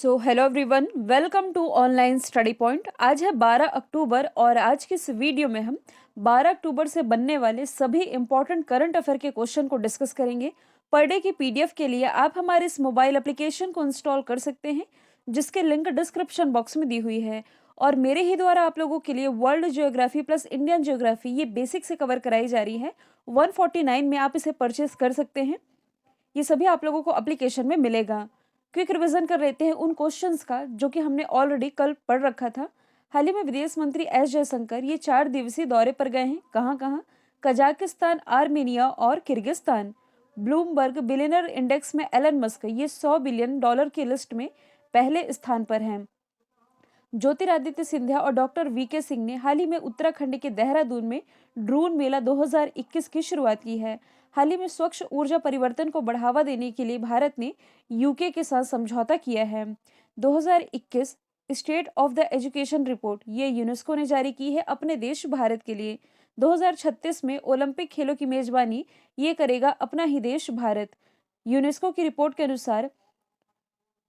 Hello everyone, welcome to online study point. आज है 12 अक्टूबर और आज की इस वीडियो में हम 12 अक्टूबर से बनने वाले सभी इंपॉर्टेंट करंट अफेयर के क्वेश्चन को डिस्कस करेंगे। पर डे की पीडीएफ के लिए आप हमारे इस मोबाइल एप्लीकेशन को इंस्टॉल कर सकते हैं, जिसके लिंक डिस्क्रिप्शन बॉक्स में दी हुई है। और मेरे ही द्वारा आप लोगों के लिए world geography plus Indian geography ये बेसिक से कवर कराई जा रही है। 149 में आप इसे परचेस कर सकते हैं। ये सभी आप लोगों को एप्लीकेशन में मिलेगा। क्विक रिवीजन कर लेते हैं उन क्वेश्चंस का जो कि हमने ऑलरेडी कल पढ़ रखा था। हाल ही में विदेश मंत्री एस जयशंकर ये 4 दिवसीय दौरे पर गए हैं। कहाँ कहाँ? कजाकिस्तान, आर्मेनिया और किर्गिस्तान। ब्लूमबर्ग बिलियनर इंडेक्स में एलन मस्क ये $100 बिलियन की लिस्ट में पहले स्थान पर हैं। ज्योतिरादित्य सिंधिया और डॉक्टर वीके सिंह ने हाल ही में उत्तराखंड के देहरादून में ड्रोन मेला 2021 की शुरुआत की है। हाल ही में स्वच्छ ऊर्जा परिवर्तन को बढ़ावा देने के लिए भारत ने यूके के साथ समझौता किया है। 2021 state of the education report ये यूनेस्को ने जारी की है अपने देश भारत के लिए। 2036 में ओलंपिक खेलों की मेजबानी ये करेगा अपना ही देश भारत। यूनेस्को की रिपोर्ट के अनुसार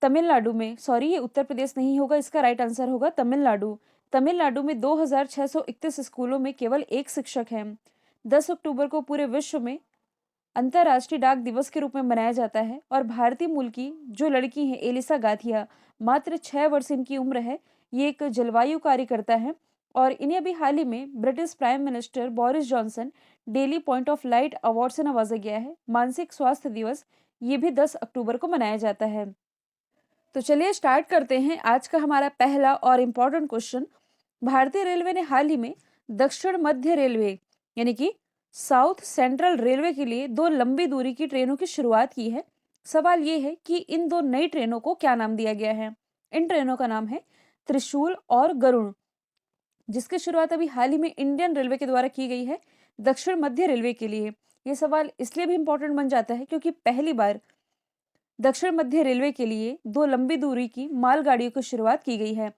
तमिलनाडु में, सॉरी ये उत्तर प्रदेश नहीं होगा, इसका राइट आंसर होगा तमिलनाडु। तमिलनाडु में 2631 स्कूलों में केवल एक शिक्षक है। 10 अक्टूबर को पूरे विश्व में अंतर्राष्ट्रीय डाक दिवस के रूप में मनाया जाता है। और भारतीय मूल की जो लड़की है एलिसा गाथिया, मात्र 6 वर्ष इनकी उम्र है। ये एक जलवायु कार्यकर्ता है और इन्हें अभी हाल ही में British prime minister Boris Johnson daily point of light award से नवाजा गया है। मानसिक स्वास्थ्य दिवस ये भी 10 अक्टूबर को मनाया जाता है। तो चलिए स्टार्ट करते हैं आज का हमारा पहला और इम्पोर्टेंट क्वेश्चन। भारतीय रेलवे ने हाल ही में दक्षिण मध्य रेलवे यानी कि साउथ सेंट्रल रेलवे के लिए 2 लंबी दूरी की ट्रेनों की शुरुआत की है। सवाल ये है कि इन 2 नई ट्रेनों को क्या नाम दिया गया है। इन ट्रेनों का नाम है त्रिशूल और गरुण, जिसकी शुरुआत अभी हाल ही में इंडियन रेलवे के द्वारा की गई है दक्षिण मध्य रेलवे के लिए। ये सवाल इसलिए भी इंपॉर्टेंट बन जाता है क्योंकि पहली बार दक्षिण मध्य रेलवे के लिए 2 लंबी दूरी की मालगाड़ियों की शुरुआत की गई है।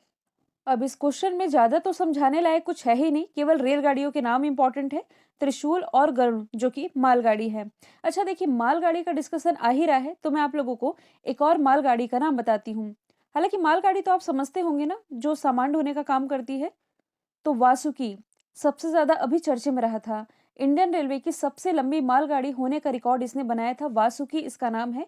अब इस क्वेश्चन में ज्यादा तो समझाने लायक कुछ है ही नहीं, केवल रेलगाड़ियों के नाम इंपॉर्टेंट है, त्रिशूल और गरुण जो कि मालगाड़ी है। अच्छा देखिए, मालगाड़ी का डिस्कशन आ ही रहा है तो मैं आप लोगों को एक और मालगाड़ी का नाम बताती हूँ। हालांकि मालगाड़ी तो आप समझते होंगे ना, जो सामान ढोने का काम करती है। तो वासुकी सबसे ज्यादा अभी चर्चे में रहा था। इंडियन रेलवे की सबसे लंबी मालगाड़ी होने का रिकॉर्ड इसने बनाया था। वासुकी इसका नाम है।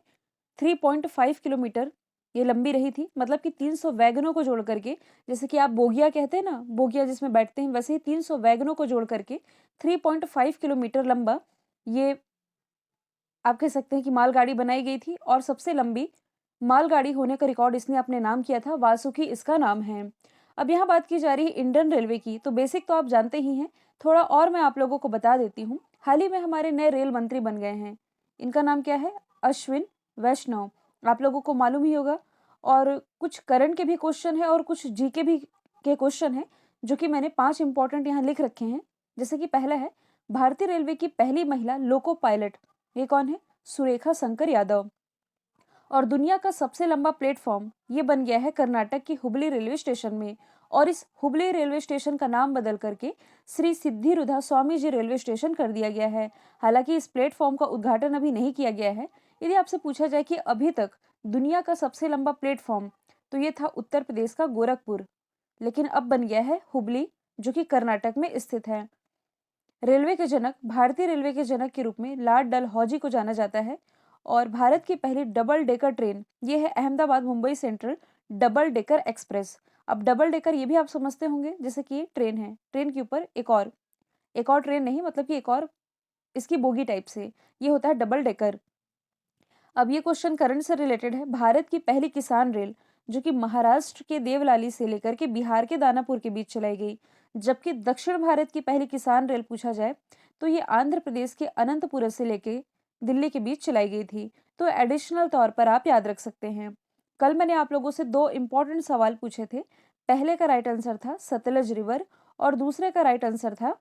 3.5 किलोमीटर ये लंबी रही थी, मतलब कि 300 वैगनों को जोड़ करके, जैसे कि आप बोगिया कहते हैं ना, बोगिया जिसमें बैठते हैं, वैसे ही 300 वैगनों को जोड़ करके 3.5 किलोमीटर लंबा ये आप कह सकते हैं कि मालगाड़ी बनाई गई थी। और सबसे लंबी मालगाड़ी होने का रिकॉर्ड इसने अपने नाम किया था। वासुकी इसका नाम है। अब यहाँ बात की जा रही है इंडियन रेलवे की, तो बेसिक तो आप जानते ही हैं, थोड़ा और मैं आप लोगों को बता देती हूँ। हाल ही में हमारे नए रेल मंत्री बन गए हैं। इनका नाम क्या है? अश्विन वैष्णव। आप लोगों को मालूम ही होगा। और कुछ करंट के भी क्वेश्चन है और कुछ जीके भी के क्वेश्चन है, जो कि मैंने 5 इंपॉर्टेंट यहाँ लिख रखे हैं। जैसे कि पहला है, भारतीय रेलवे की पहली महिला लोको पायलट, ये कौन है? सुरेखा शंकर यादव। और दुनिया का सबसे लंबा प्लेटफॉर्म ये बन गया है कर्नाटक की हुबली रेलवे स्टेशन में। और इस हुबली रेलवे स्टेशन का नाम बदल करके श्री सिद्धिरुधा स्वामी जी रेलवे स्टेशन कर दिया गया है। हालांकि इस प्लेटफॉर्म का उद्घाटन अभी नहीं किया गया है। यदि आपसे पूछा जाए कि अभी तक दुनिया का सबसे लंबा प्लेटफॉर्म, तो ये था उत्तर प्रदेश का गोरखपुर, लेकिन अब बन गया है हुबली, जो कि कर्नाटक में स्थित है। रेलवे के जनक, भारतीय रेलवे के जनक के रूप में लॉर्ड डलहौजी को जाना जाता है। और भारत की पहली डबल डेकर ट्रेन ये है Ahmedabad Mumbai central double decker express. अब डबल डेकर ये भी आप समझते होंगे, जैसे कि ये ट्रेन है, ट्रेन के ऊपर एक और ट्रेन नहीं, मतलब कि एक और इसकी बोगी टाइप से, ये होता है डबल डेकर। अब ये क्वेश्चन करंट से रिलेटेड है। भारत की पहली किसान रेल जो कि महाराष्ट्र के देवलाली से लेकर के बिहार के दानापुर के बीच चलाई गई, जबकि दक्षिण भारत की पहली किसान रेल पूछा जाए तो ये आंध्र प्रदेश के अनंतपुर से लेके दिल्ली के बीच चलाई गई थी। तो एडिशनल तौर पर आप याद रख सकते हैं। कल मैंने आप लोगों से 2 इंपॉर्टेंट सवाल पूछे थे। पहले का राइट आंसर था सतलज रिवर और दूसरे का राइट आंसर था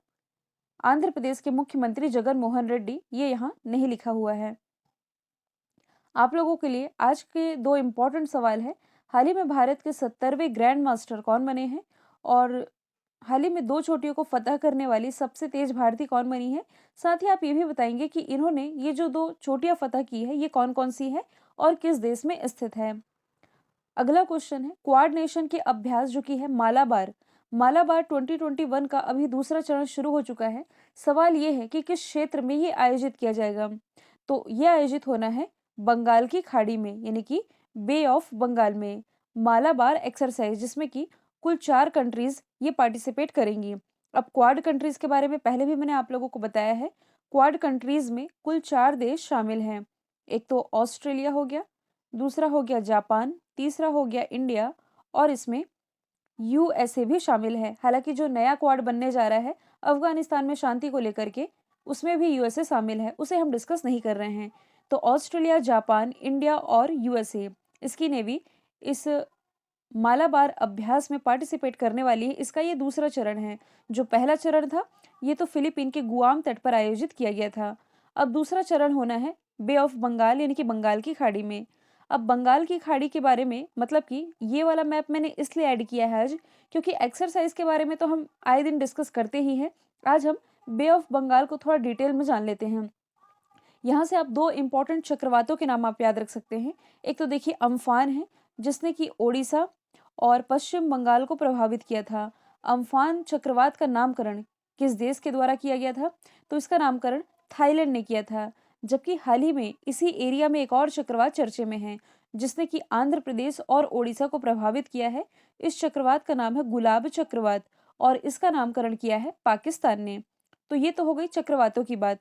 आंध्र प्रदेश के मुख्यमंत्री जगन मोहन रेड्डी। ये यहाँ नहीं लिखा हुआ है। आप लोगों के लिए आज के 2 इंपॉर्टेंट सवाल है। हाल ही में भारत के 70वें ग्रैंड मास्टर कौन बने हैं? और हाल ही में 2 चोटियों को फतह करने वाली सबसे तेज भारतीय कौन बनी है? साथ ही आप ये भी बताएंगे कि इन्होंने ये जो 2 चोटियां फतह की है ये कौन कौन सी है और किस देश में स्थित है। अगला क्वेश्चन है क्वाड नेशन के अभ्यास जो कि है मालाबार। मालाबार 2021 का अभी दूसरा चरण शुरू हो चुका है। सवाल ये है कि किस क्षेत्र में ये आयोजित किया जाएगा। तो ये आयोजित होना है बंगाल की खाड़ी में, यानी कि बे ऑफ बंगाल में। मालाबार एक्सरसाइज जिसमें कि कुल 4 कंट्रीज ये पार्टिसिपेट करेंगी। अब क्वाड कंट्रीज के बारे में पहले भी मैंने आप लोगों को बताया है। क्वाड कंट्रीज में कुल 4 देश शामिल हैं। एक तो ऑस्ट्रेलिया हो गया, दूसरा हो गया जापान, तीसरा हो गया इंडिया और इसमें यूएसए भी शामिल है। हालांकि जो नया क्वाड बनने जा रहा है अफगानिस्तान में शांति को लेकर के, उसमें भी यूएसए शामिल है, उसे हम डिस्कस नहीं कर रहे हैं। तो ऑस्ट्रेलिया, जापान, इंडिया और यूएसए, इसकी नेवी इस मालाबार अभ्यास में पार्टिसिपेट करने वाली है। इसका ये दूसरा चरण है। जो पहला चरण था ये तो फिलीपीन के गुआम तट पर आयोजित किया गया था। अब दूसरा चरण होना है बे ऑफ बंगाल, यानी कि बंगाल की खाड़ी में। अब बंगाल की खाड़ी के बारे में मतलब कि ये वाला मैप मैंने इसलिए ऐड किया है आज, क्योंकि एक्सरसाइज के बारे में तो हम आए दिन डिस्कस करते ही हैं। आज हम बे ऑफ बंगाल को थोड़ा डिटेल में जान लेते हैं। यहाँ से आप 2 इंपॉर्टेंट चक्रवातों के नाम आप याद रख सकते हैं। एक तो देखिए अम्फान है, जिसने कि ओडिशा और पश्चिम बंगाल को प्रभावित किया था। अम्फान चक्रवात का नामकरण किस देश के द्वारा किया गया था? तो इसका नामकरण थाईलैंड ने किया था। जबकि हाल ही में इसी एरिया में एक और चक्रवात चर्चे में है, जिसने कि आंध्र प्रदेश और ओडिशा को प्रभावित किया है। इस चक्रवात का नाम है गुलाब चक्रवात और इसका नामकरण किया है पाकिस्तान ने। तो ये तो हो गई चक्रवातों की बात।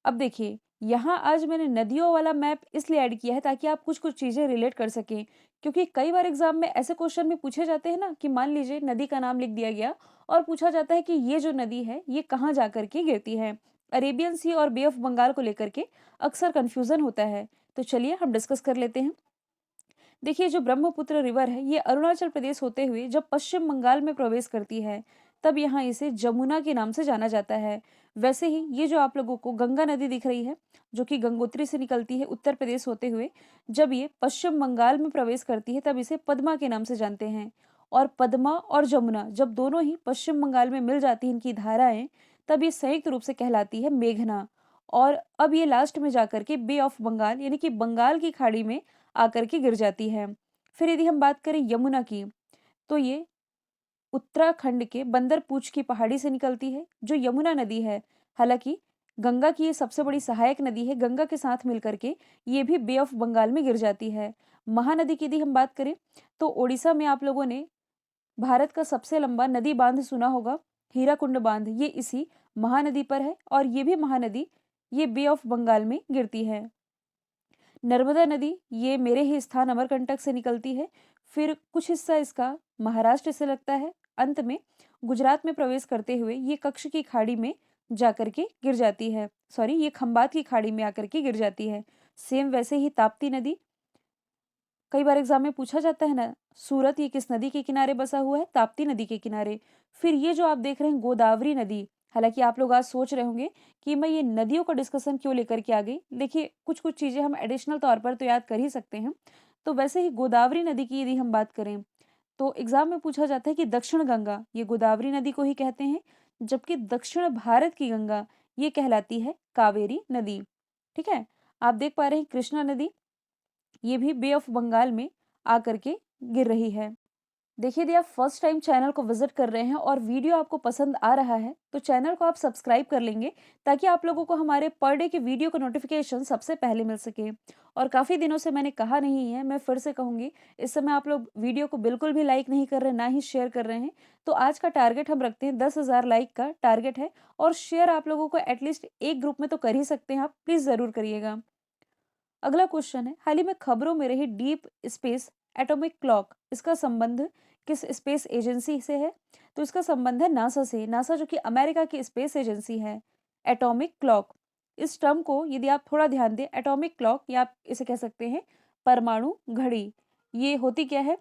अब देखिए यहाँ आज मैंने नदियों वाला मैप इसलिए ऐड किया है ताकि आप कुछ कुछ चीजें रिलेट कर सकें, क्योंकि कई बार एग्जाम में ऐसे क्वेश्चन में पूछे जाते हैं ना कि मान लीजिए नदी का नाम लिख दिया गया और पूछा जाता है कि ये जो नदी है ये कहाँ जाकर के गिरती है। अरेबियन सी और बे ऑफ बंगाल को लेकर के अक्सर कंफ्यूजन होता है। तो चलिए हम डिस्कस कर लेते हैं। देखिए जो ब्रह्मपुत्र रिवर है ये अरुणाचल प्रदेश होते हुए जब पश्चिम बंगाल में प्रवेश करती है तब यहाँ इसे जमुना के नाम से जाना जाता है। वैसे ही ये जो आप लोगों को गंगा नदी दिख रही है जो कि गंगोत्री से निकलती है उत्तर प्रदेश होते हुए, जब ये पश्चिम बंगाल में प्रवेश करती है तब इसे पद्मा के नाम से जानते हैं। और पद्मा और जमुना जब दोनों ही पश्चिम बंगाल में मिल जाती हैं इनकी धाराएं, तब ये संयुक्त रूप से कहलाती है मेघना। और अब ये लास्ट में जाकर के बे ऑफ बंगाल यानी कि बंगाल की खाड़ी में आकर के गिर जाती है। फिर यदि हम बात करें यमुना की, तो ये उत्तराखंड के बंदरपूछ की पहाड़ी से निकलती है जो यमुना नदी है। हालांकि गंगा की ये सबसे बड़ी सहायक नदी है, गंगा के साथ मिलकर के ये भी बे ऑफ बंगाल में गिर जाती है। महानदी की यदि हम बात करें तो ओडिशा में आप लोगों ने भारत का सबसे लंबा नदी बांध सुना होगा, हीराकुंड बांध, ये इसी महानदी पर है और ये भी महानदी ये बे ऑफ बंगाल में गिरती है। नर्मदा नदी ये मेरे ही स्थान अमरकंटक से निकलती है। फिर कुछ हिस्सा इसका महाराष्ट्र से लगता है। अंत में गुजरात में प्रवेश करते हुए ये कच्छ की खाड़ी में जाकर के गिर जाती है, सॉरी ये खंबात की खाड़ी में आकर के गिर जाती है। सेम वैसे ही ताप्ती नदी, कई बार एग्जाम में पूछा जाता है ना, सूरत ये किस नदी के किनारे बसा हुआ है? ताप्ती नदी के किनारे। फिर ये जो आप देख रहे हैं गोदावरी नदी, हालांकि आप लोग आज सोच रहे होंगे कि मैं ये नदियों का डिस्कशन क्यों लेकर के आ गई। देखिए कुछ कुछ चीजें हम एडिशनल तौर पर तो याद कर ही सकते हैं। तो वैसे ही गोदावरी नदी की यदि हम बात करें तो एग्जाम में पूछा जाता है कि दक्षिण गंगा ये गोदावरी नदी को ही कहते हैं, जबकि दक्षिण भारत की गंगा ये कहलाती है कावेरी नदी। ठीक है, आप देख पा रहे हैं कृष्णा नदी ये भी बे ऑफ बंगाल में आकर के गिर रही है। देखिए यदि आप फर्स्ट टाइम चैनल को विजिट कर रहे हैं और वीडियो आपको पसंद आ रहा है तो चैनल को आप सब्सक्राइब कर लेंगे ताकि आप लोगों को हमारे पर डे के वीडियो का नोटिफिकेशन सबसे पहले मिल सके। और काफ़ी दिनों से मैंने कहा नहीं है, मैं फिर से कहूँगी, इस समय आप लोग वीडियो को बिल्कुल भी लाइक नहीं कर रहे, ना ही शेयर कर रहे हैं। तो आज का टारगेट हम रखते हैं 10,000 लाइक का टारगेट है और शेयर आप लोगों को एटलीस्ट एक ग्रुप में तो कर ही सकते हैं, आप प्लीज़ ज़रूर करिएगा। अगला क्वेश्चन है हाल ही में खबरों में रही डीप स्पेस एटॉमिक क्लॉक, इसका संबंध किस स्पेस एजेंसी से है? तो इसका संबंध है नासा से। नासा जो कि अमेरिका की स्पेस एजेंसी है। एटॉमिक क्लॉक, इस टर्म को यदि आप थोड़ा ध्यान दें, एटॉमिक क्लॉक या आप इसे कह सकते हैं परमाणु घड़ी, ये होती क्या है?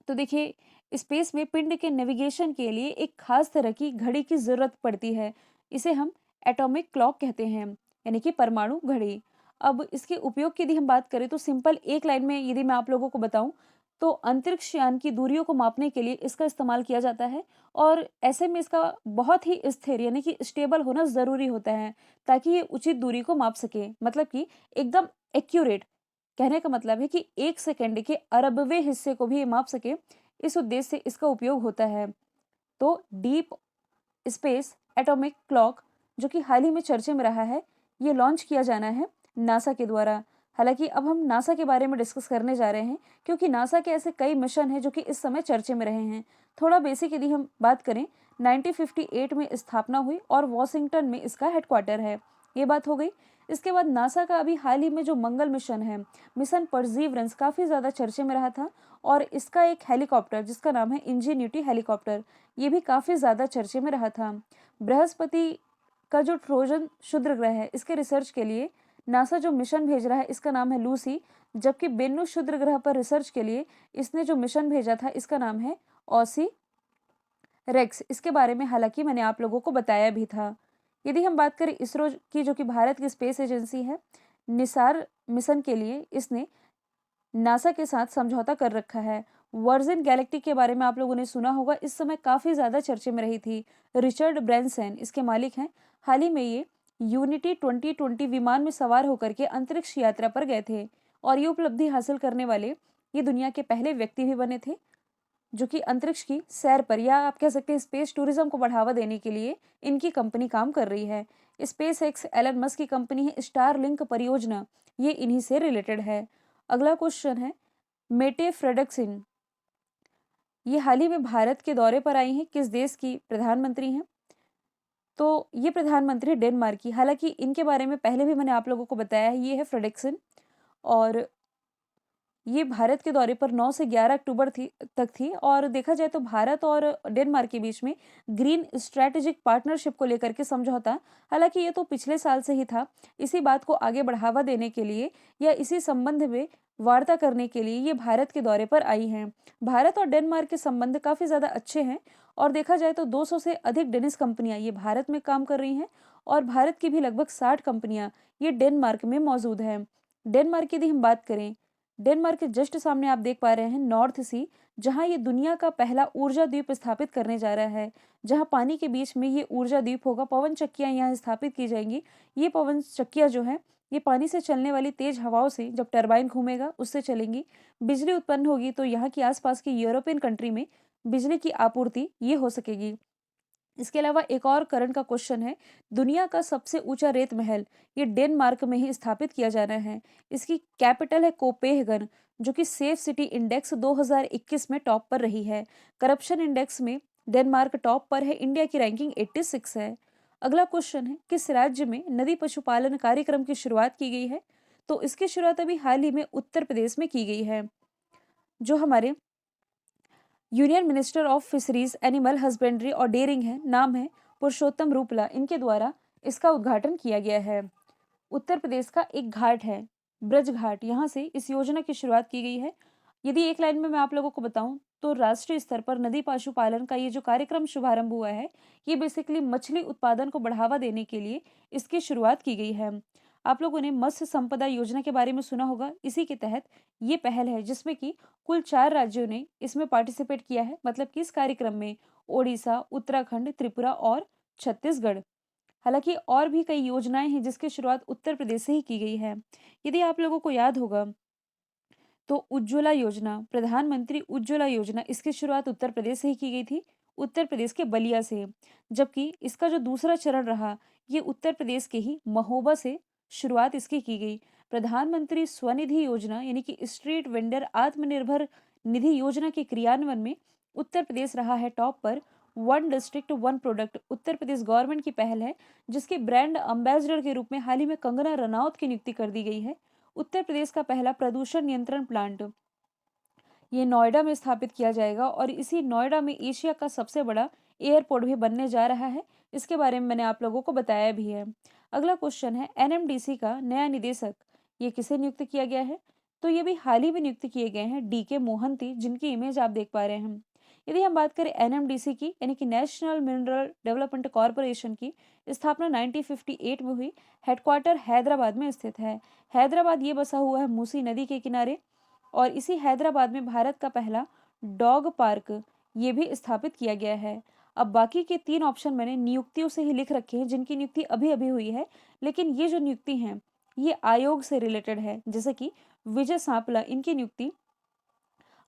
तो देखिए स्पेस में पिंड के नेविगेशन के लिए एक खास तरह की घड़ी की जरूरत पड़ती है, इसे हम एटॉमिक क्लॉक कहते हैं, यानी कि परमाणु घड़ी। अब इसके उपयोग की यदि हम बात करें तो सिंपल एक लाइन में यदि मैं आप लोगों को बताऊं तो अंतरिक्ष यान की दूरियों को मापने के लिए इसका इस्तेमाल किया जाता है। और ऐसे में इसका बहुत ही स्थिर यानी कि स्टेबल होना जरूरी होता है ताकि ये उचित दूरी को माप सके, मतलब कि एकदम एक्यूरेट। कहने का मतलब है कि 1 सेकंड के अरबवें हिस्से को भी ये माप सके, इस उद्देश्य से इसका उपयोग होता है। तो डीप स्पेस एटॉमिक क्लॉक जो कि हाल ही में चर्चे में रहा है, ये लॉन्च किया जाना है नासा के द्वारा। हालांकि अब हम नासा के बारे में डिस्कस करने जा रहे हैं, क्योंकि नासा के ऐसे कई मिशन हैं जो कि इस समय चर्चे में रहे हैं। थोड़ा बेसिक यदि हम बात करें, 1958 में स्थापना हुई और वॉशिंगटन में इसका हेडक्वार्टर है। ये बात हो गई। इसके बाद नासा का अभी हाल ही में जो मंगल मिशन है, मिशन परसीवरेंस, काफ़ी ज़्यादा चर्चे में रहा था। और इसका एक हेलीकॉप्टर जिसका नाम है इंजेन्यूटी हेलीकॉप्टर, ये भी काफ़ी ज़्यादा चर्चे में रहा था। बृहस्पति का जो ट्रोजन क्षुद्र ग्रह है, इसके रिसर्च के लिए नासा जो मिशन भेज रहा है, इसका नाम है लूसी। जबकि बेन्नु क्षुद्र ग्रह पर रिसर्च के लिए इसने जो मिशन भेजा था, इसका नाम है ऑसी रेक्स। इसके बारे में हालांकि मैंने आप लोगों को बताया भी था। यदि हम बात करें इसरो की, जो कि भारत की स्पेस एजेंसी है, निसार मिशन के लिए इसने नासा के साथ समझौता कर रखा है। वर्जिन गैलेक्टिक के बारे में आप लोगों ने सुना होगा, इस समय काफ़ी ज़्यादा चर्चे में रही थी। रिचर्ड ब्रैनसन इसके मालिक हैं। हाल ही में ये यूनिटी 2020 विमान में सवार होकर के अंतरिक्ष यात्रा पर गए थे और ये उपलब्धि हासिल करने वाले ये दुनिया के पहले व्यक्ति भी बने थे जो कि अंतरिक्ष की सैर पर, या आप कह सकते हैं स्पेस टूरिज्म को बढ़ावा देने के लिए इनकी कंपनी काम कर रही है। स्पेस एक्स एलन मस्क की कंपनी है। स्टारलिंक परियोजना ये इन्हीं से रिलेटेड है। अगला क्वेश्चन है, मेटे फ्रेडक्सिन ये हाल ही में भारत के दौरे पर आई हैं, किस देश की प्रधानमंत्री हैं? तो ये प्रधानमंत्री डेनमार्क की। हालांकि इनके बारे में पहले भी मैंने आप लोगों को बताया है, ये है फ्रेडक्सिन और ये भारत के दौरे पर 9 से 11 अक्टूबर तक थी। और देखा जाए तो भारत और डेनमार्क के बीच में ग्रीन स्ट्रैटेजिक पार्टनरशिप को लेकर के समझौता, हालांकि ये तो पिछले साल से ही था। इसी बात को आगे बढ़ावा देने के लिए या इसी संबंध में वार्ता करने के लिए ये भारत के दौरे पर आई हैं। भारत और डेनमार्क के संबंध काफ़ी ज़्यादा अच्छे हैं और देखा जाए तो 200 से अधिक डेनिश कंपनियां ये भारत में काम कर रही हैं और भारत की भी लगभग 60 कंपनियां ये डेनमार्क में मौजूद हैं। डेनमार्क की यदि हम बात करें, डेनमार्क के जस्ट सामने आप देख पा रहे हैं नॉर्थ सी, जहां ये दुनिया का पहला ऊर्जा द्वीप स्थापित करने जा रहा है। जहां पानी के बीच में ये ऊर्जा द्वीप होगा, पवन चक्कियां यहाँ स्थापित की जाएंगी। ये पवन चक्कियां जो है, ये पानी से चलने वाली तेज हवाओं से, जब टरबाइन घूमेगा उससे चलेंगी, बिजली उत्पन्न होगी, तो यहाँ की आसपास की यूरोपियन कंट्री में बिजली की आपूर्ति ये हो सकेगी। इसके अलावा एक और करंट का क्वेश्चन है, दुनिया का सबसे ऊंचा रेत महल ये डेनमार्क में ही स्थापित किया जाना है। इसकी कैपिटल है कोपेनहेगन, जो कि सेफ सिटी इंडेक्स 2021 में टॉप पर रही है। करप्शन इंडेक्स में डेनमार्क टॉप पर है, इंडिया की रैंकिंग 86 है। अगला क्वेश्चन है, किस राज्य में नदी पशुपालन कार्यक्रम की शुरुआत की गई है? तो इसकी शुरुआत अभी हाल ही में उत्तर प्रदेश में की गई है। जो हमारे union minister of fisheries, animal husbandry और डेयरिंग है, नाम है पुरुषोत्तम रूपला, इनके द्वारा इसका उद्घाटन किया गया है। उत्तर प्रदेश का एक घाट है ब्रज घाट, यहाँ से इस योजना की शुरुआत की गई है। यदि एक लाइन में मैं आप लोगों को बताऊं तो राष्ट्रीय स्तर पर नदी पशुपालन का ये जो कार्यक्रम शुभारंभ हुआ है, ये बेसिकली मछली उत्पादन को बढ़ावा देने के लिए इसकी शुरुआत की गई है। आप लोगों ने मत्स्य संपदा योजना के बारे में सुना होगा। इसी के तहत ये पहल है जिसमें कि कुल 4 राज्यों ने इसमें पार्टिसिपेट किया है, मतलब कि इस कार्यक्रम में ओडिशा, उत्तराखंड, त्रिपुरा और छत्तीसगढ़। हालांकि और भी कई योजनाएं हैं जिसकी शुरुआत उत्तर प्रदेश से ही की गई है। यदि आप लोगों को याद होगा तो उज्ज्वला योजना, प्रधानमंत्री उज्ज्वला योजना, इसकी शुरुआत उत्तर प्रदेश से ही की गई थी, उत्तर प्रदेश के बलिया से। जबकि इसका जो दूसरा चरण रहा, ये उत्तर प्रदेश के ही महोबा से शुरुआत इसकी की गई। प्रधानमंत्री स्वनिधि योजना यानी कि स्ट्रीट वेंडर आत्मनिर्भर निधि योजना के क्रियान्वयन में उत्तर प्रदेश रहा है टॉप पर। One district one product Uttar Pradesh government की पहल है, जिसके ब्रांड एम्बेसडर के रूप में हाल ही में कंगना रनौत की नियुक्ति कर दी गई है। उत्तर प्रदेश का पहला प्रदूषण नियंत्रण प्लांट ये नोएडा में स्थापित किया जाएगा और इसी नोएडा में एशिया का सबसे बड़ा एयरपोर्ट भी बनने जा रहा है। इसके बारे में मैंने आप लोगों को बताया भी है। अगला क्वेश्चन है, एनएमडीसी का नया निदेशक ये किसे नियुक्त किया गया है? तो ये भी हाल ही में नियुक्त किए गए हैं डीके मोहंती, जिनकी इमेज आप देख पा रहे हैं। यदि हम बात करें एनएमडीसी की, यानी कि नेशनल मिनरल डेवलपमेंट कॉरपोरेशन की, स्थापना 1958 में हुई। हेडक्वार्टर हैदराबाद में स्थित है। हैदराबाद ये बसा हुआ है मूसी नदी के किनारे और इसी हैदराबाद में भारत का पहला डॉग पार्क ये भी स्थापित किया गया है। अब बाकी के 3 ऑप्शन मैंने नियुक्तियों से ही लिख रखे हैं, जिनकी नियुक्ति अभी अभी हुई है, लेकिन ये जो नियुक्ति हैं ये आयोग से रिलेटेड है। जैसे कि विजय सांपला, इनकी नियुक्ति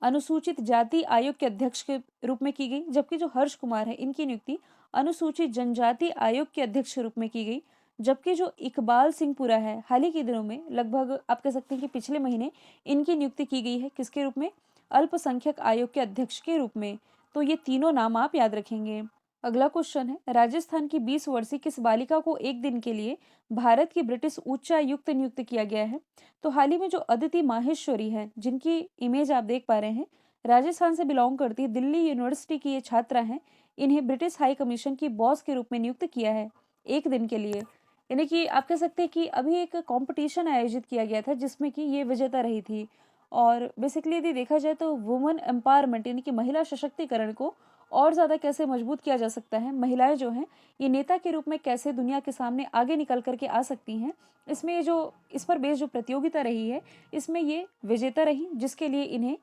अनुसूचित जाति आयोग के अध्यक्ष के रूप में की गई, जबकि जो हर्ष कुमार है इनकी नियुक्ति अनुसूचित जनजाति आयोग के अध्यक्ष के रूप में की गई। जबकि जो इकबाल सिंहपुरा है, हाल ही के दिनों में, लगभग आप कह सकते हैं कि पिछले महीने, इनकी नियुक्ति की गई है किसके रूप में? अल्पसंख्यक आयोग के अध्यक्ष के रूप में। तो ये तीनों नाम आप याद रखेंगे। अगला क्वेश्चन है, राजस्थान की 20 वर्षीय किस बालिका को एक दिन के लिए भारत की ब्रिटिश उच्चायुक्त नियुक्त किया गया है? तो हाल ही में जो अदिति माहेश्वरी है, जिनकी इमेज आप देख पा रहे हैं, राजस्थान से बिलोंग करती है, दिल्ली यूनिवर्सिटी की ये छात्रा हैं। इन्हें ब्रिटिश हाई कमीशन की बॉस के रूप में नियुक्त किया है एक दिन के लिए। यानी कि आप कह सकते हैं कि अभी एक कंपटीशन आयोजित किया गया था जिसमें कि ये विजेता रही थी। और बेसिकली यदि देखा जाए तो वुमेन एम्पावरमेंट यानी कि महिला सशक्तिकरण को और ज़्यादा कैसे मजबूत किया जा सकता है, महिलाएं जो हैं ये नेता के रूप में कैसे दुनिया के सामने आगे निकल करके आ सकती हैं, इसमें ये जो इस पर बेस्ड जो प्रतियोगिता रही है, इसमें ये विजेता रही, जिसके लिए इन्हें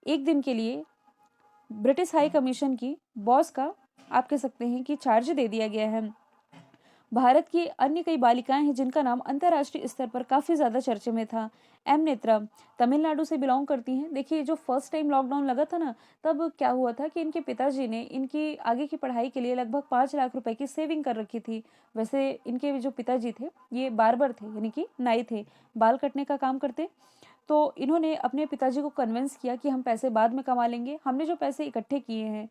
एक दिन के लिए ब्रिटिश हाई कमीशन की बॉस का आप कह सकते हैं कि चार्ज दे दिया गया है। भारत की अन्य कई बालिकाएं हैं जिनका नाम अंतर्राष्ट्रीय स्तर पर काफ़ी ज़्यादा चर्चे में था। एम नेत्रा तमिलनाडु से बिलोंग करती हैं। देखिए, जो फर्स्ट टाइम लॉकडाउन लगा था ना, तब क्या हुआ था कि इनके पिताजी ने इनकी आगे की पढ़ाई के लिए लगभग 5 लाख रुपए की सेविंग कर रखी थी। वैसे इनके जो पिताजी थे ये बार्बर थे, यानी कि नाई थे, बाल कटने का काम करते। तो इन्होंने अपने पिताजी को कन्विंस किया कि हम पैसे बाद में कमा लेंगे, हमने जो पैसे इकट्ठे किए हैं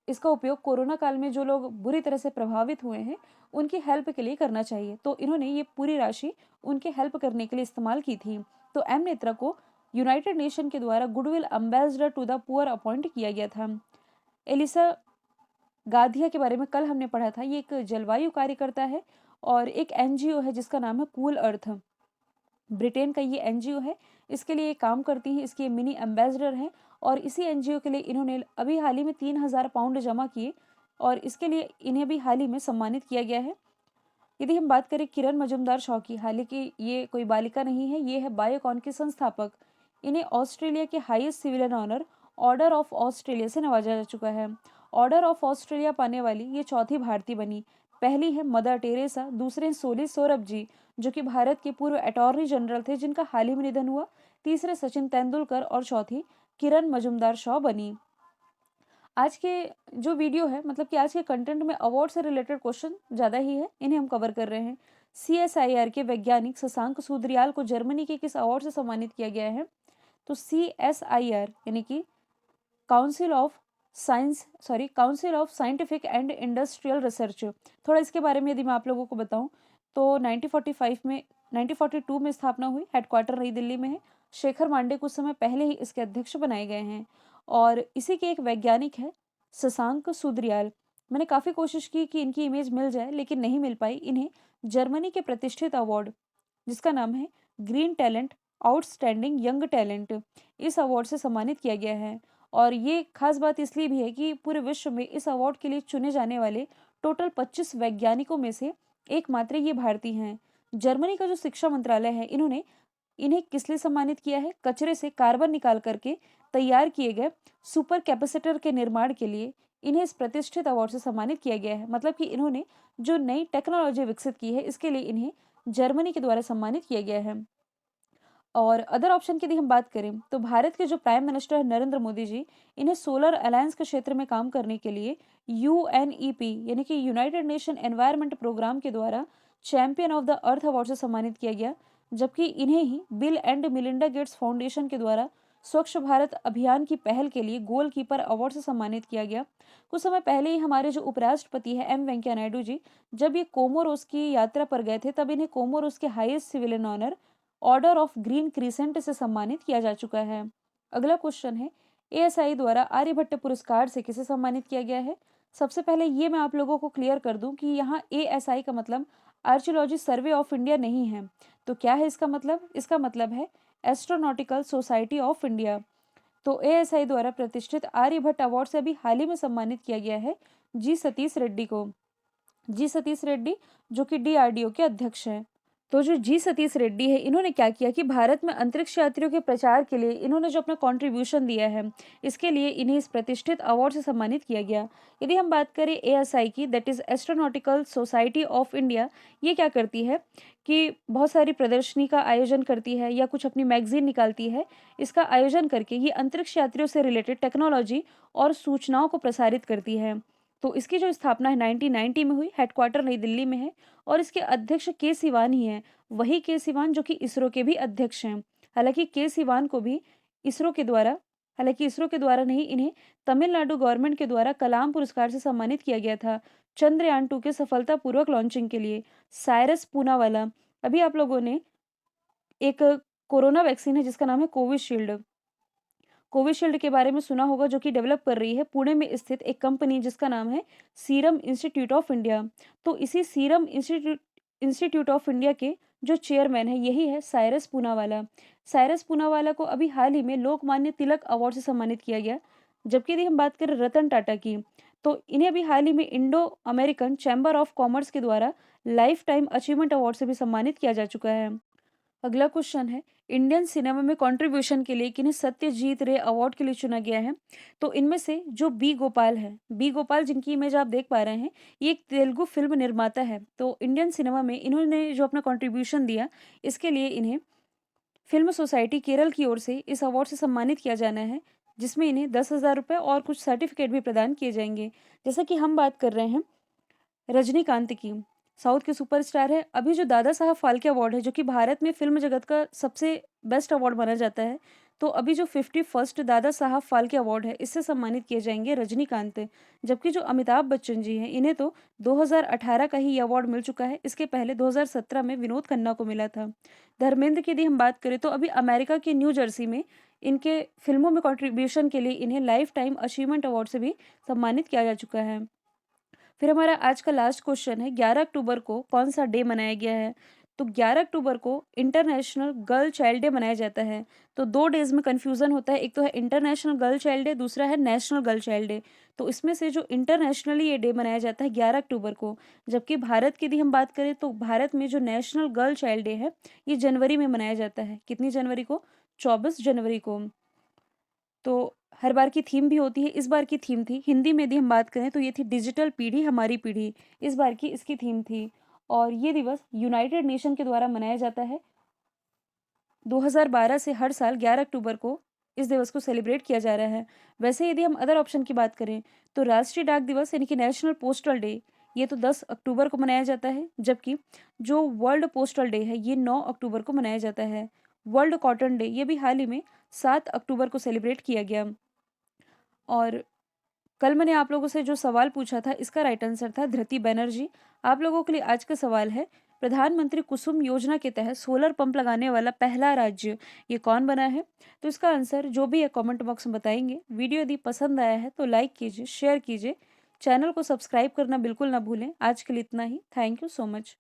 इसका उपयोग कोरोना काल में जो लोग बुरी तरह से प्रभावित हुए हैं उनकी हेल्प के लिए करना चाहिए। तो इन्होंने ये पूरी राशि उनके हेल्प करने के लिए इस्तेमाल की थी। तो एम नेत्रा को यूनाइटेड नेशन के द्वारा goodwill ambassador to the poor appoint किया गया था। एलिसा गाधिया के बारे में कल हमने पढ़ा था। ये एक जलवायु कार्यकर्ता है और एक एनजीओ है जिसका नाम है कूल अर्थ। ब्रिटेन का ये एनजीओ है, इसके लिए काम करती हैं, इसके मिनी एम्बेसडर हैं। और इसी एनजीओ के लिए इन्होंने अभी हाल ही में 3000 पाउंड जमा किए और इसके लिए इन्हें भी हाल ही में सम्मानित किया गया है। यदि हम बात करें किरण मजुमदार शॉ की, हालांकि ये कोई बालिका नहीं है, ये है बायोकॉन के संस्थापक। इन्हें ऑस्ट्रेलिया के highest civilian honour Order of Australia से नवाजा जा चुका है। ऑर्डर ऑफ ऑस्ट्रेलिया पाने वाली ये चौथी भारतीय बनी। पहली है मदर टेरेसा, दूसरे हैं सोली सोरभ जी जो कि भारत के पूर्व अटॉर्नी जनरल थे जिनका हाल ही में निधन हुआ, तीसरे सचिन तेंदुलकर और चौथी किरण मजुमदार शॉ बनी। आज के जो वीडियो है, मतलब कि आज के कंटेंट में अवार्ड से रिलेटेड क्वेश्चन ज़्यादा ही है, इन्हें हम कवर कर रहे हैं। CSIR के वैज्ञानिक शशांक सूद्रियाल को जर्मनी के किस अवार्ड से सम्मानित किया गया है? तो CSIR यानी कि council of scientific and industrial research. थोड़ा इसके बारे में यदि मैं आप लोगों को बताऊं तो 1942 में स्थापना हुई, हेडक्वार्टर नई दिल्ली में है। शेखर मांडे कुछ समय पहले ही इसके अध्यक्ष बनाए गए हैं और इसी के एक वैज्ञानिक है शशांक सूद्रियाल। मैंने काफ़ी कोशिश की कि इनकी इमेज मिल जाए लेकिन नहीं मिल पाई। इन्हें जर्मनी के प्रतिष्ठित अवार्ड जिसका नाम है green talent outstanding young talent, इस अवार्ड से सम्मानित किया गया है। और ये खास बात इसलिए भी है कि पूरे विश्व में इस अवार्ड के लिए चुने जाने वाले टोटल 25 वैज्ञानिकों में से एकमात्र ये भारतीय हैं। जर्मनी का जो शिक्षा मंत्रालय है, इन्हें किस लिए सम्मानित किया है? कचरे से कार्बन निकाल करके तैयार किए गए सुपर कैपेसिटर के निर्माण के लिए इन्हें इस प्रतिष्ठित अवार्ड से सम्मानित किया गया है। मतलब कि इन्होंने जो नई टेक्नोलॉजी विकसित की है इसके लिए इन्हें जर्मनी के द्वारा सम्मानित किया गया है। और अदर ऑप्शन की यदि हम बात करें तो भारत के जो प्राइम मिनिस्टर है नरेंद्र मोदी जी, इन्हें सोलर अलायंस के क्षेत्र में काम करने के लिए UNEP यानी कि यूनाइटेड नेशन एनवायरनमेंट प्रोग्राम के द्वारा champion of the earth award से सम्मानित किया गया। जबकि इन्हें ही Bill and Melinda Gates foundation के द्वारा स्वच्छ भारत अभियान की पहल के लिए गोल कीपर अवार्ड से सम्मानित किया गया। कुछ समय पहले ही हमारे जो उपराष्ट्रपति है M वेंकैया नायडू जी, जब ये कोमोरोस की यात्रा पर गए थे तब इन्हें कोमोरोस के highest civilian honour Order of Green Crescent से सम्मानित किया जा चुका है। अगला क्वेश्चन है, ASI द्वारा आर्यभट्ट पुरस्कार से किसे सम्मानित किया गया है? सबसे पहले ये मैं आप लोगों को क्लियर कर दूं कि यहाँ ASI का मतलब आर्कियोलॉजी सर्वे ऑफ इंडिया नहीं है। तो क्या है इसका मतलब? इसका मतलब है एस्ट्रोनॉटिकल सोसाइटी ऑफ इंडिया। तो ASI द्वारा प्रतिष्ठित आर्यभट्ट अवार्ड से अभी हाल ही में सम्मानित किया गया है जी सतीश रेड्डी को। जी सतीश रेड्डी जो कि DRDO के अध्यक्ष हैं। तो जो जी सतीश रेड्डी है, इन्होंने क्या किया कि भारत में अंतरिक्ष यात्रियों के प्रचार के लिए इन्होंने जो अपना कंट्रीब्यूशन दिया है, इसके लिए इन्हें इस प्रतिष्ठित अवार्ड से सम्मानित किया गया। यदि हम बात करें एएसआई की, that is astronautical society of India, ये क्या करती है कि बहुत सारी प्रदर्शनी का आयोजन करती है या कुछ अपनी मैगज़ीन निकालती है। इसका आयोजन करके ये अंतरिक्ष यात्रियों से रिलेटेड टेक्नोलॉजी और सूचनाओं को प्रसारित करती है। तो इसकी जो स्थापना है 1990 में हुई, हेडक्वार्टर नई दिल्ली में है और इसके अध्यक्ष के सिवान ही हैं। वही के सिवान जो कि इसरो के भी अध्यक्ष हैं। हालाँकि के सिवान को भी इसरो के द्वारा हालाँकि इसरो के द्वारा नहीं, इन्हें तमिलनाडु गवर्नमेंट के द्वारा कलाम पुरस्कार से सम्मानित किया गया था, चंद्रयान 2 के सफलतापूर्वक लॉन्चिंग के लिए। साइरस पूनावाला, अभी आप लोगों ने एक कोरोना वैक्सीन है जिसका नाम है कोविशील्ड। कोविशील्ड के बारे में सुना होगा, जो कि डेवलप कर रही है पुणे में स्थित एक कंपनी जिसका नाम है सीरम इंस्टीट्यूट ऑफ इंडिया। तो इसी serum institute institute of India के जो चेयरमैन है, यही है साइरस पूनावाला। साइरस पूनावाला को अभी हाल ही में लोकमान्य तिलक अवार्ड से सम्मानित किया गया। जबकि यदि हम बात करें रतन टाटा की, तो इन्हें अभी हाल ही में Indo American chamber of commerce के द्वारा लाइफ टाइम अचीवमेंट अवार्ड से भी सम्मानित किया जा चुका है। अगला क्वेश्चन है, इंडियन सिनेमा में कंट्रीब्यूशन के लिए किन्हें सत्यजीत रे अवार्ड के लिए चुना गया है? तो इनमें से जो बी गोपाल है, बी गोपाल जिनकी इमेज आप देख पा रहे हैं, ये एक तेलुगु फिल्म निर्माता है। तो इंडियन सिनेमा में इन्होंने जो अपना कंट्रीब्यूशन दिया, इसके लिए इन्हें फिल्म सोसाइटी केरल की ओर से इस अवार्ड से सम्मानित किया जाना है, जिसमें इन्हें 10,000 रुपये और कुछ सर्टिफिकेट भी प्रदान किए जाएंगे। जैसा कि हम बात कर रहे हैं रजनीकांत की, साउथ के सुपरस्टार है। अभी जो दादा साहब फाल्के अवार्ड है, जो कि भारत में फ़िल्म जगत का सबसे बेस्ट अवार्ड माना जाता है, तो अभी जो 51st दादा साहब फाल्के अवार्ड है, इससे सम्मानित किए जाएँगे रजनीकांत। जबकि जो अमिताभ बच्चन जी हैं, इन्हें तो 2018 का ही ये अवार्ड मिल चुका है। इसके पहले 2017 में विनोद खन्ना को मिला था। धर्मेंद्र की यदि हम बात करें, तो अभी अमेरिका के न्यू जर्सी में इनके फ़िल्मों में कंट्रीब्यूशन के लिए इन्हें लाइफ़ टाइम अचीवमेंट अवार्ड से भी सम्मानित किया जा चुका है। फिर हमारा आज का लास्ट क्वेश्चन है, 11 अक्टूबर को कौन सा डे मनाया गया है? तो 11 अक्टूबर को इंटरनेशनल गर्ल चाइल्ड डे मनाया जाता है। तो 2 डेज़ में कन्फ्यूज़न होता है, एक तो है इंटरनेशनल गर्ल चाइल्ड डे, दूसरा है नेशनल गर्ल चाइल्ड डे। तो इसमें से जो इंटरनेशनली ये डे मनाया जाता है 11 अक्टूबर को, जबकि भारत की यदि हम बात करें, तो भारत में जो नेशनल गर्ल चाइल्ड डे है, ये जनवरी में मनाया जाता है। कितनी जनवरी को? 24 जनवरी को। तो हर बार की थीम भी होती है, इस बार की थीम थी, हिंदी में यदि हम बात करें तो ये थी डिजिटल पीढ़ी हमारी पीढ़ी, इस बार की इसकी थीम थी। और ये दिवस यूनाइटेड नेशन के द्वारा मनाया जाता है। 2012 से हर साल 11 अक्टूबर को इस दिवस को सेलिब्रेट किया जा रहा है। वैसे यदि हम अदर ऑप्शन की बात करें, तो राष्ट्रीय डाक दिवस यानी कि नेशनल पोस्टल डे, ये तो 10 अक्टूबर को मनाया जाता है, जबकि जो वर्ल्ड पोस्टल डे है, ये 9 अक्टूबर को मनाया जाता है। वर्ल्ड कॉटन डे, ये भी हाल ही में 7 अक्टूबर को सेलिब्रेट किया गया। और कल मैंने आप लोगों से जो सवाल पूछा था, इसका राइट आंसर था धृति बैनर्जी। आप लोगों के लिए आज का सवाल है, प्रधानमंत्री कुसुम योजना के तहत सोलर पंप लगाने वाला पहला राज्य ये कौन बना है? तो इसका आंसर जो भी है कमेंट बॉक्स में बताएंगे। वीडियो यदि पसंद आया है तो लाइक कीजिए, शेयर कीजिए, चैनल को सब्सक्राइब करना बिल्कुल ना भूलें। आज के लिए इतना ही। Thank you so much.